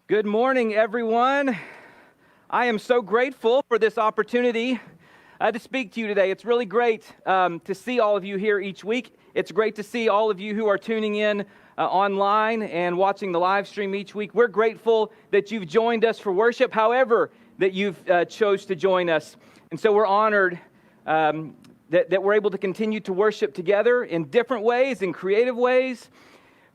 Good morning, everyone. I am so grateful for this opportunity to speak to you today. It's really great to see all of you here each week. It's great to see all of you who are tuning in online and watching the live stream each week. We're grateful that you've joined us for worship, however that you've chose to join us. And so we're honored that we're able to continue to worship together in different ways, in creative ways.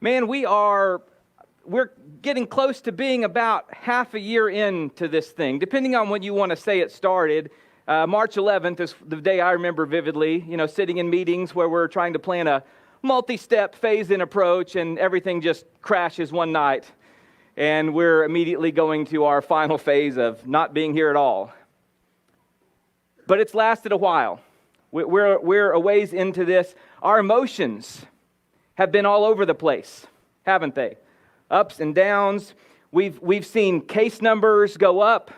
Man, we're getting close to being about half a year into this thing, depending on when you want to say it started. March 11th is the day I remember vividly, sitting in meetings where we're trying to plan a multi-step phase-in approach, and everything just crashes one night, and we're immediately going to our final phase of not being here at all. But it's lasted a while. We're a ways into this. Our emotions have been all over the place, haven't they? Ups and downs. We've seen case numbers go up.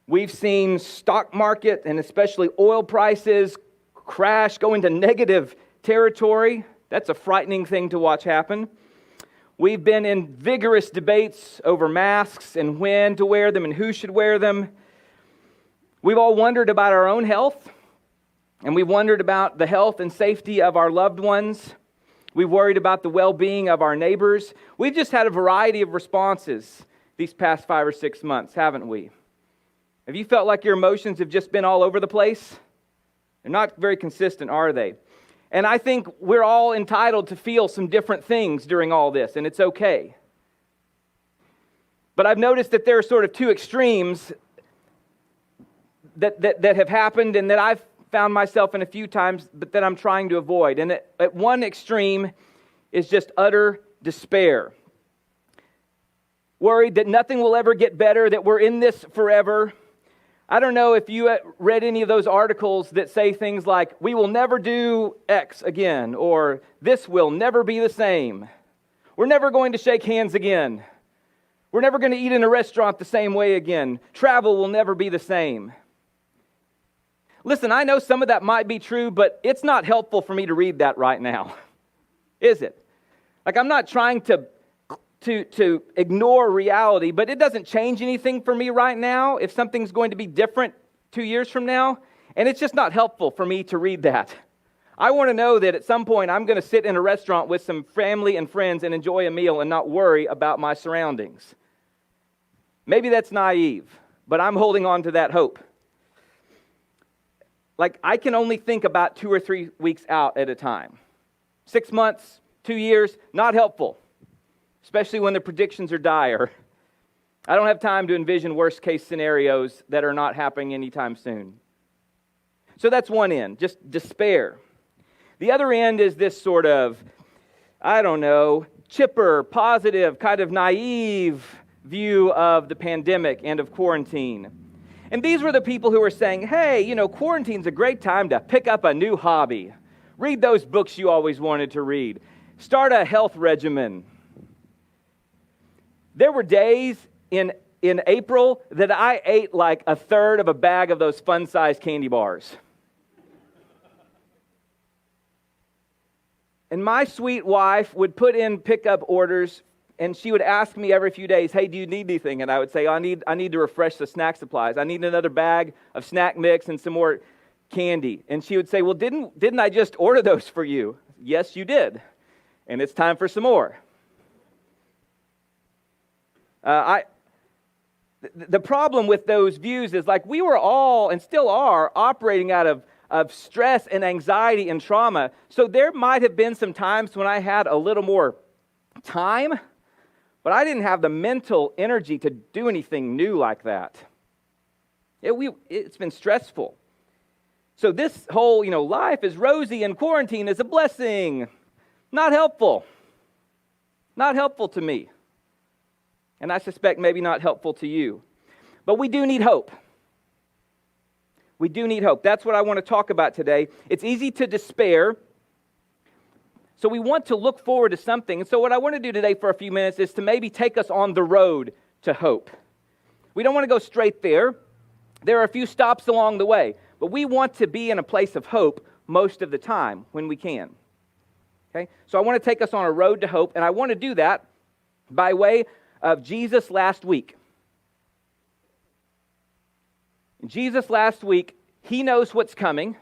We've seen stock market and especially oil prices crash, go into negative territory. That's a frightening thing to watch happen. We've been in vigorous debates over masks and when to wear them and who should wear them. We've all wondered about our own health, and we've wondered about the health and safety of our loved ones. We've worried about the well-being of our neighbors. We've just had a variety of responses these past 5 or 6 months, haven't we? Have you felt like your emotions have just been all over the place? They're not very consistent, are they? And I think we're all entitled to feel some different things during all this, and it's okay. But I've noticed that there are sort of two extremes that have happened and that I've found myself in a few times, but that I'm trying to avoid. And at one extreme is just utter despair. Worried that nothing will ever get better, that we're in this forever. I don't know if you read any of those articles that say things like, we will never do X again, or this will never be the same. We're never going to shake hands again. We're never going to eat in a restaurant the same way again. Travel will never be the same. Listen, I know some of that might be true, but it's not helpful for me to read that right now, is it? Like, I'm not trying to ignore reality, but it doesn't change anything for me right now if something's going to be different 2 years from now, and it's just not helpful for me to read that. I want to know that at some point I'm going to sit in a restaurant with some family and friends and enjoy a meal and not worry about my surroundings. Maybe that's naive, but I'm holding on to that hope. Like, I can only think about 2 or 3 weeks out at a time. 6 months, 2 years, not helpful, especially when the predictions are dire. I don't have time to envision worst case scenarios that are not happening anytime soon. So that's one end, just despair. The other end is this sort of, chipper, positive, kind of naive view of the pandemic and of quarantine. And these were the people who were saying, hey, quarantine's a great time to pick up a new hobby. Read those books you always wanted to read. Start a health regimen. There were days in April that I ate like a third of a bag of those fun-sized candy bars. And my sweet wife would put in pickup orders, and she would ask me every few days, hey, do you need anything? And I would say, I need to refresh the snack supplies. I need another bag of snack mix and some more candy. And she would say, well, didn't I just order those for you? Yes, you did. And it's time for some more. The problem with those views is like we were all, and still are, operating out of stress and anxiety and trauma. So there might have been some times when I had a little more time, but I didn't have the mental energy to do anything new like that. It's been stressful. So this whole, life is rosy and quarantine is a blessing. Not helpful. Not helpful to me. And I suspect maybe not helpful to you. But we do need hope. We do need hope. That's what I want to talk about today. It's easy to despair. So we want to look forward to something. And so what I want to do today for a few minutes is to maybe take us on the road to hope. We don't want to go straight there. There are a few stops along the way. But we want to be in a place of hope most of the time when we can. Okay? So I want to take us on a road to hope. And I want to do that by way of Jesus last week. Jesus last week, he knows what's coming,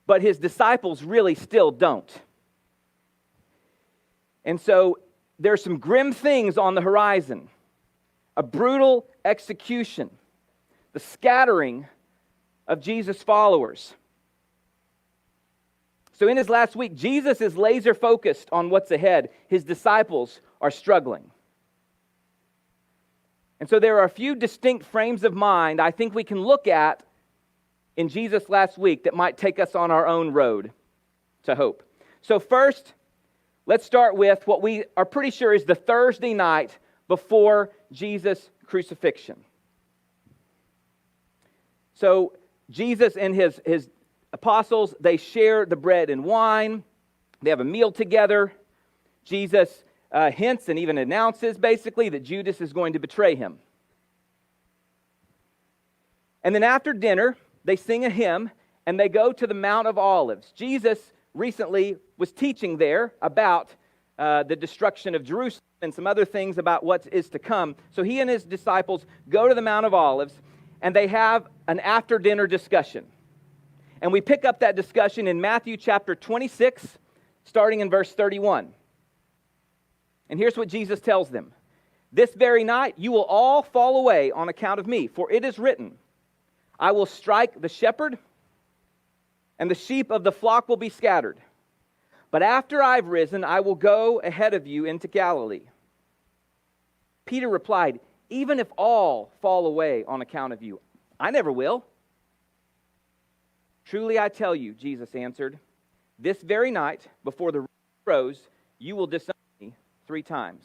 but his disciples really still don't. And so there's some grim things on the horizon. A brutal execution, the scattering of Jesus' followers. So in his last week, Jesus is laser focused on what's ahead. His disciples are struggling. And so there are a few distinct frames of mind I think we can look at in Jesus last week that might take us on our own road to hope. So first, let's start with what we are pretty sure is the Thursday night before Jesus' crucifixion. So Jesus and his apostles, they share the bread and wine. They have a meal together. Jesus hints and even announces basically that Judas is going to betray him. And then after dinner, they sing a hymn and they go to the Mount of Olives. Jesus recently was teaching there about the destruction of Jerusalem and some other things about what is to come. So he and his disciples go to the Mount of Olives and they have an after dinner discussion. And we pick up that discussion in Matthew chapter 26, starting in verse 31. And here's what Jesus tells them. This very night you will all fall away on account of me, for it is written, I will strike the shepherd, and the sheep of the flock will be scattered. But after I've risen, I will go ahead of you into Galilee. Peter replied, even if all fall away on account of you, I never will. Truly I tell you, Jesus answered, this very night, before the rooster crows, you will disown me 3 times.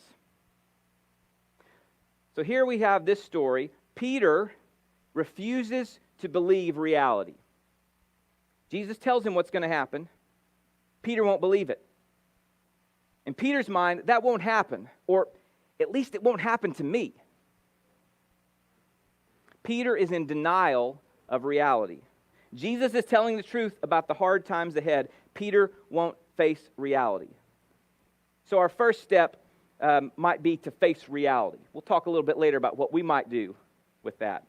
So here we have this story. Peter refuses to believe reality. Jesus tells him what's going to happen. Peter won't believe it. In Peter's mind, that won't happen, or at least it won't happen to me. Peter is in denial of reality. Jesus is telling the truth about the hard times ahead. Peter won't face reality. So our first step might be to face reality. We'll talk a little bit later about what we might do with that.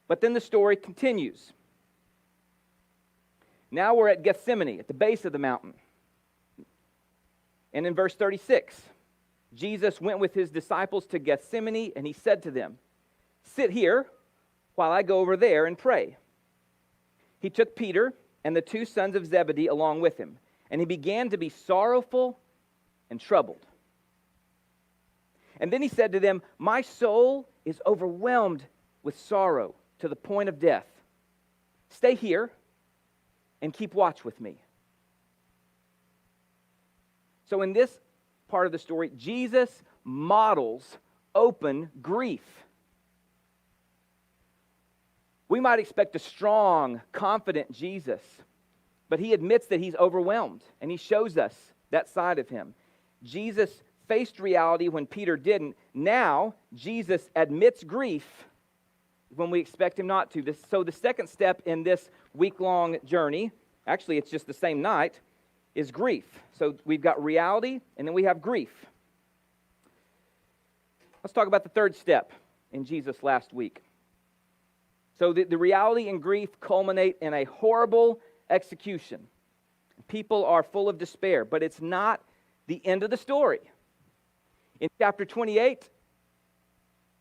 But then the story continues. Now we're at Gethsemane, at the base of the mountain. And in verse 36, Jesus went with his disciples to Gethsemane, and he said to them, sit here while I go over there and pray. He took Peter and the 2 sons of Zebedee along with him, and he began to be sorrowful and troubled. And then he said to them, my soul is overwhelmed with sorrow to the point of death. Stay here and keep watch with me. So in this part of the story, Jesus models open grief. We might expect a strong, confident Jesus, but he admits that he's overwhelmed, and he shows us that side of him. Jesus faced reality when Peter didn't. Now, Jesus admits grief when we expect him not to. So the second step in this week-long journey, actually it's just the same night, is grief. So we've got reality, and then we have grief. Let's talk about the third step in Jesus last week. So the reality and grief culminate in a horrible execution. People are full of despair, but it's not the end of the story. In chapter 28,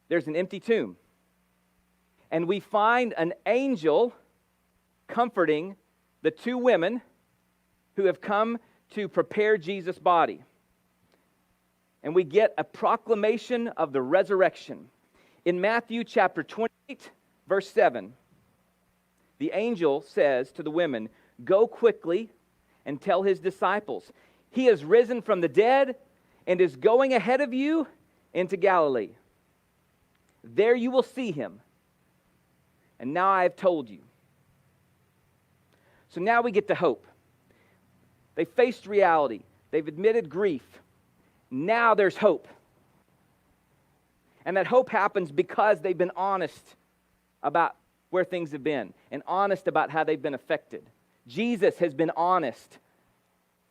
there's an empty tomb. And we find an angel comforting the 2 women who have come to prepare Jesus' body. And we get a proclamation of the resurrection. In Matthew chapter 28, verse 7, the angel says to the women, go quickly and tell his disciples, he has risen from the dead and is going ahead of you into Galilee. There you will see him. And now I have told you. So now we get to hope. They faced reality. They've admitted grief. Now there's hope. And that hope happens because they've been honest about where things have been and honest about how they've been affected. Jesus has been honest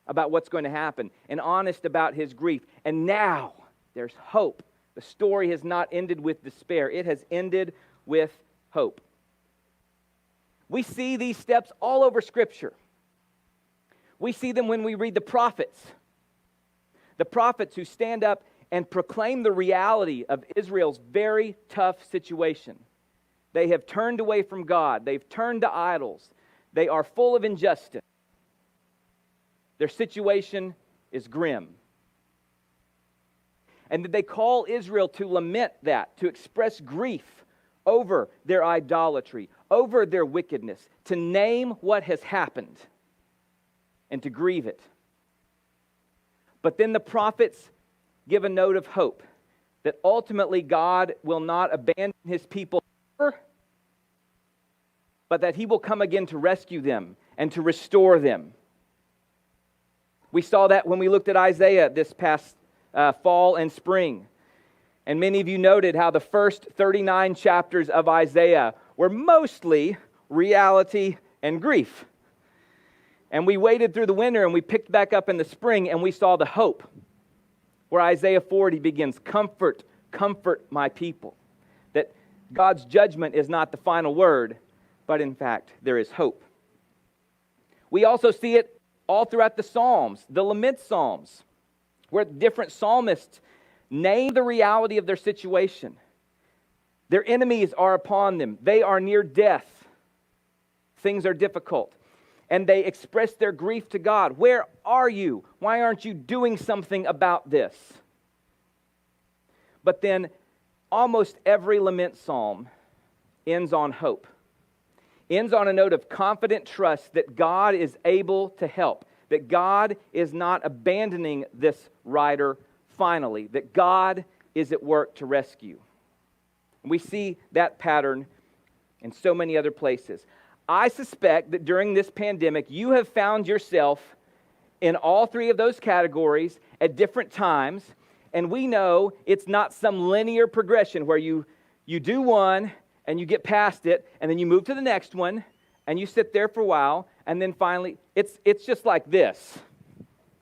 about what's going to happen and honest about his grief. And now There's hope. The story has not ended with despair. It has ended with hope. We see these steps all over Scripture. We see them when we read the prophets who stand up and proclaim the reality of Israel's very tough situation. They have turned away from God. They've turned to idols. They are full of injustice. Their situation is grim. And they call Israel to lament that, to express grief over their idolatry, over their wickedness, to name what has happened and to grieve it. But then the prophets give a note of hope that ultimately God will not abandon His people ever, but that He will come again to rescue them and to restore them. We saw that when we looked at Isaiah this past fall and spring. And many of you noted how the first 39 chapters of Isaiah were mostly reality and grief. And we waited through the winter and we picked back up in the spring and we saw the hope. Where Isaiah 40 begins, comfort, comfort my people. That God's judgment is not the final word, but in fact, there is hope. We also see it all throughout the Psalms, the lament Psalms, where different psalmists name the reality of their situation. Their enemies are upon them. They are near death. Things are difficult. And they express their grief to God. Where are you? Why aren't you doing something about this? But then almost every lament psalm ends on hope. Ends on a note of confident trust that God is able to help. That God is not abandoning this writer finally. That God is at work to rescue. We see that pattern in so many other places. I suspect that during this pandemic, you have found yourself in all three of those categories at different times, and we know it's not some linear progression where you do one, and you get past it, and then you move to the next one, and you sit there for a while, and then finally, it's just like this,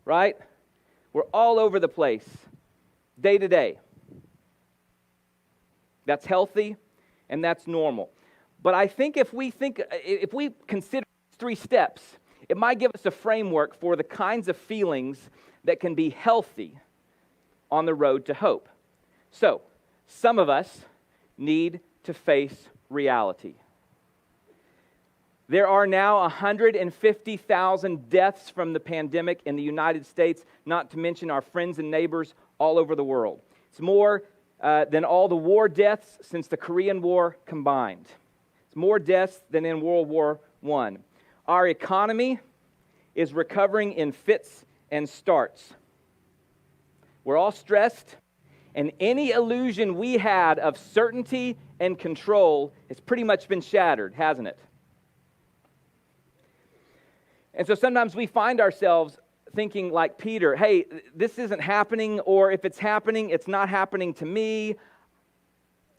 right? We're all over the place, day to day. That's healthy, and that's normal. But I think if we consider these three steps, it might give us a framework for the kinds of feelings that can be healthy on the road to hope. So, some of us need to face reality. There are now 150,000 deaths from the pandemic in the United States, not to mention our friends and neighbors all over the world. It's more than all the war deaths since the Korean War combined. It's more deaths than in World War I. Our economy is recovering in fits and starts. We're all stressed, and any illusion we had of certainty and control has pretty much been shattered, hasn't it? And so sometimes we find ourselves thinking like Peter, hey, this isn't happening, or if it's happening, it's not happening to me.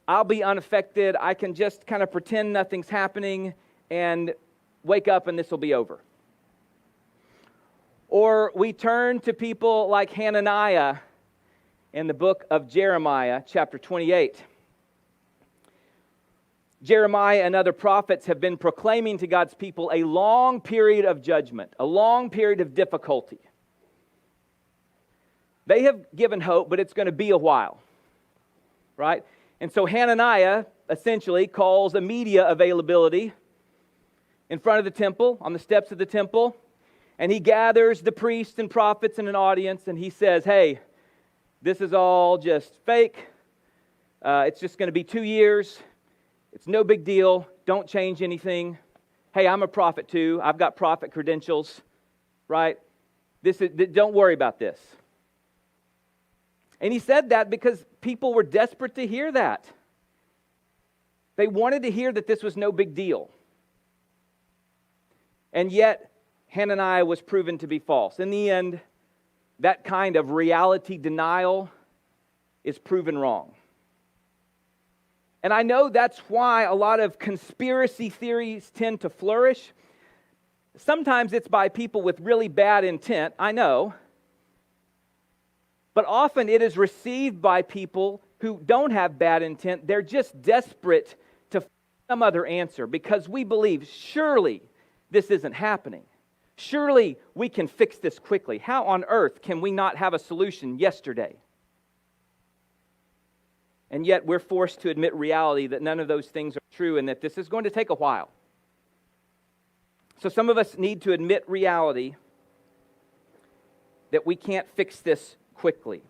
I'll be unaffected. I can just kind of pretend nothing's happening and wake up and this will be over. Or we turn to people like Hananiah in the book of Jeremiah, chapter 28. Jeremiah and other prophets have been proclaiming to God's people a long period of judgment, a long period of difficulty. They have given hope, but it's going to be a while, right? And so Hananiah essentially calls a media availability in front of the temple, on the steps of the temple, and he gathers the priests and prophets in an audience, and he says, hey, this is all just fake. It's just going to be 2 years. It's no big deal. Don't change anything. Hey, I'm a prophet too. I've got prophet credentials, right? Don't worry about this. And he said that because people were desperate to hear that. They wanted to hear that this was no big deal. And yet, Hananiah was proven to be false. In the end, that kind of reality denial is proven wrong. And I know that's why a lot of conspiracy theories tend to flourish. Sometimes it's by people with really bad intent, I know. But often it is received by people who don't have bad intent. They're just desperate to find some other answer because we believe, surely this isn't happening. Surely we can fix this quickly. How on earth can we not have a solution yesterday? And yet we're forced to admit reality that none of those things are true and that this is going to take a while. So some of us need to admit reality that we can't fix this quickly.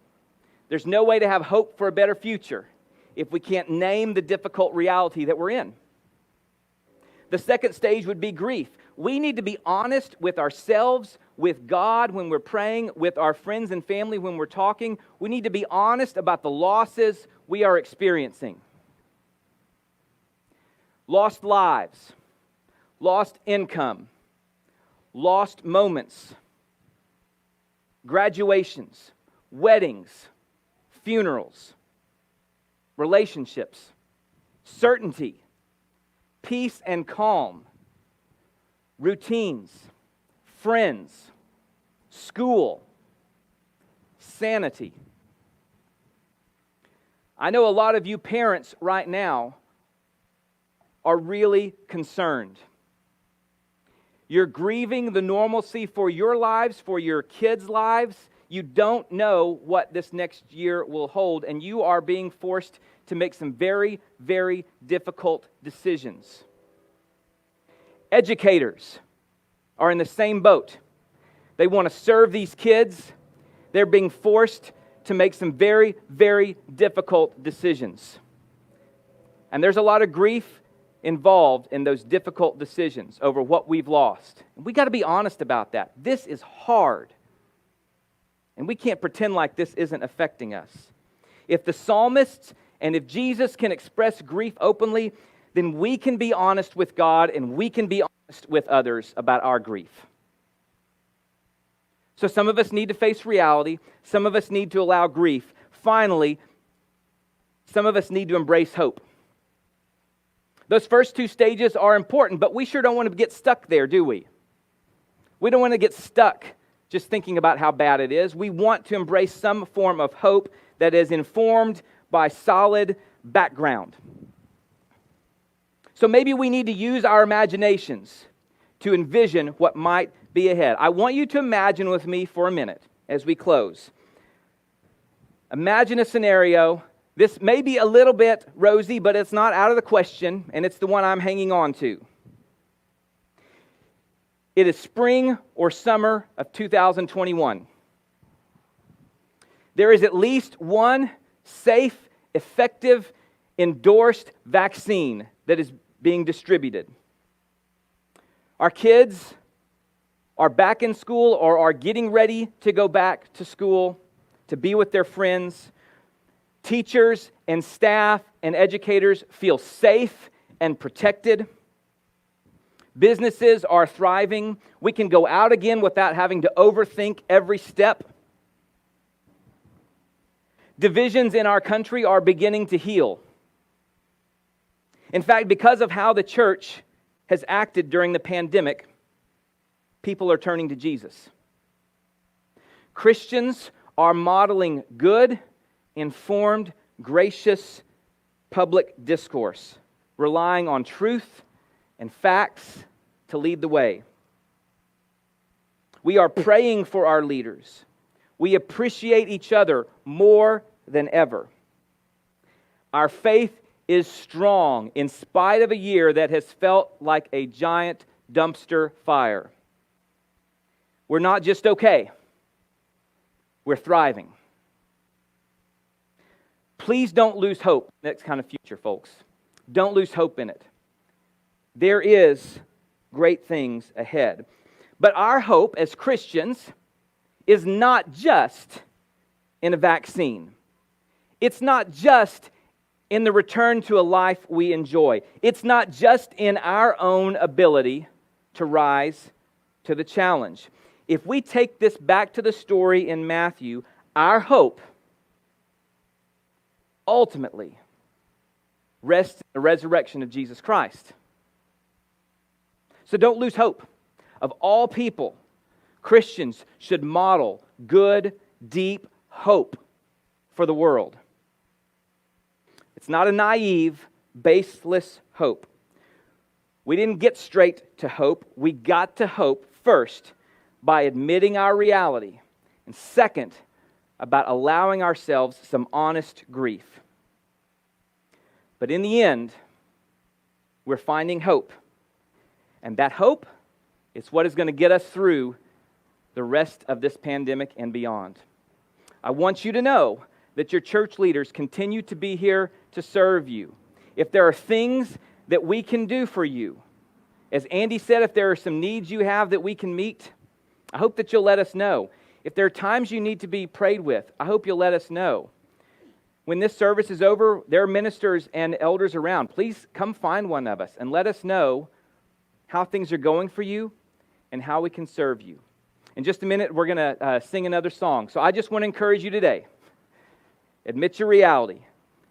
There's no way to have hope for a better future if we can't name the difficult reality that we're in. The second stage would be grief. We need to be honest with ourselves, with God when we're praying, with our friends and family when we're talking. We need to be honest about the losses we are experiencing. Lost lives, lost income, lost moments, graduations, weddings, funerals, relationships, certainty, peace and calm, routines, friends, school, sanity. I know a lot of you parents right now are really concerned. You're grieving the normalcy for your lives, for your kids' lives. You don't know what this next year will hold, and you are being forced to make some very, very difficult decisions. Educators are in the same boat. They want to serve these kids. They're being forced to make some very, very difficult decisions. And there's a lot of grief involved in those difficult decisions over what we've lost. And we got to be honest about that. This is hard. And we can't pretend like this isn't affecting us. If the psalmists and if Jesus can express grief openly, then we can be honest with God and we can be honest with others about our grief. So some of us need to face reality. Some of us need to allow grief. Finally, some of us need to embrace hope. Those first two stages are important, but we sure don't want to get stuck there, do we? We don't want to get stuck just thinking about how bad it is. We want to embrace some form of hope that is informed by solid background. So maybe we need to use our imaginations to envision what might be ahead. I want you to imagine with me for a minute as we close. Imagine a scenario. This may be a little bit rosy, but it's not out of the question, and it's the one I'm hanging on to. It is spring or summer of 2021. There is at least one safe, effective, endorsed vaccine that is being distributed. Our kids are back in school or are getting ready to go back to school to be with their friends. Teachers and staff and educators feel safe and protected. Businesses are thriving. We can go out again without having to overthink every step. Divisions in our country are beginning to heal. In fact, because of how the church has acted during the pandemic, people are turning to Jesus. Christians are modeling good, informed, gracious public discourse, relying on truth and facts to lead the way. We are praying for our leaders. We appreciate each other more than ever. Our faith is strong in spite of a year that has felt like a giant dumpster fire. We're not just okay. We're thriving. Please don't lose hope in that kind of future, folks. Don't lose hope in it. There is great things ahead. But our hope as Christians is not just in a vaccine. It's not just in the return to a life we enjoy. It's not just in our own ability to rise to the challenge. If we take this back to the story in Matthew, our hope ultimately rests in the resurrection of Jesus Christ. So don't lose hope. Of all people, Christians should model good, deep hope for the world. It's not a naive, baseless hope. We didn't get straight to hope. We got to hope first by admitting our reality, and second, about allowing ourselves some honest grief. But in the end, we're finding hope. And that hope is what is going to get us through the rest of this pandemic and beyond. I want you to know that your church leaders continue to be here to serve you. If there are things that we can do for you, as Andy said, if there are some needs you have that we can meet, I hope that you'll let us know. If there are times you need to be prayed with, I hope you'll let us know. When this service is over, there are ministers and elders around. Please come find one of us and let us know how things are going for you and how we can serve you. In just a minute, we're going to sing another song. So I just want to encourage you today. Admit your reality.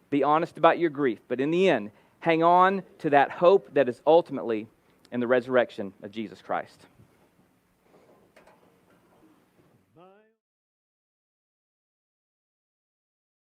Be honest about your grief. But in the end, hang on to that hope that is ultimately in the resurrection of Jesus Christ.